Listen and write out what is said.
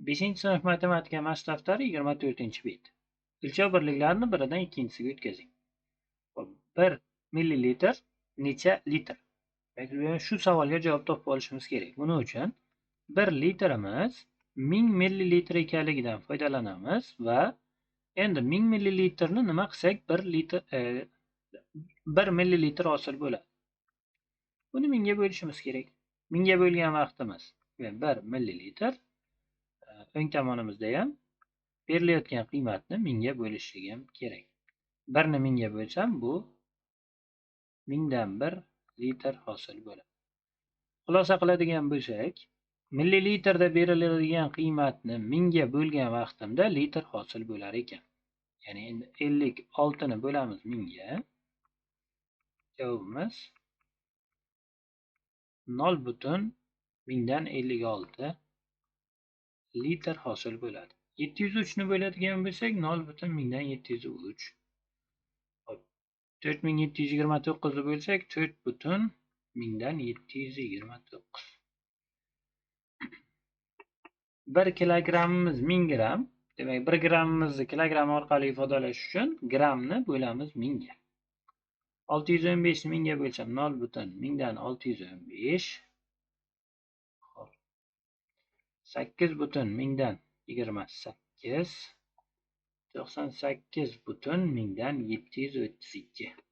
5 sinf matematika mashq daftari 24-bet. O'lchov birliklarini biridan ikkinchisiga o'tkazing. 1 millilitr necha litr? Shu savolga javob topib olishimiz kerak. Buning uchun 1 litrimiz 1000 millilitr ekanligidan foydalanamiz va endi 1000 millilitrni nima qilsak 1 millilitr hosil bo'ladi. Buni 1000 ga bo'lishimiz kerak. 1000 ga bo'lgan vaqtimiz 1 millilitr. O'ng tomonimizda ham berilayotgan qiymatni 1000 ga bo'lishligim kerak. 1 ni 1000 ga bo'lsam bu 1000 dan 1 litr hosil bo'ladi. Xulosa qiladigan bo'lsak, millilitrda beriladigan qiymatni 1000 ga bo'lgan vaqtimda litr hosil bo'lar ekan. Ya'ni endi 56 ni bo'lamiz 1000 ga. Javobimiz 0,1000 dan 56 litr hosil bo'ladi. 703 ni bo'ladigan bo'lsak 0,1000 dan 703. 4729 ni bo'lsak 4,1000 dan 729. 1 kilogrammimiz 1000 gram. Demak 1 grammimizni kilogram orqali ifodalash uchun gramni bo'lamiz 1000 ga. 615 ni 1000 ga bo'lsam 0,1000 dan 615. 8,1000 dan 28. 98,1000 dan 732.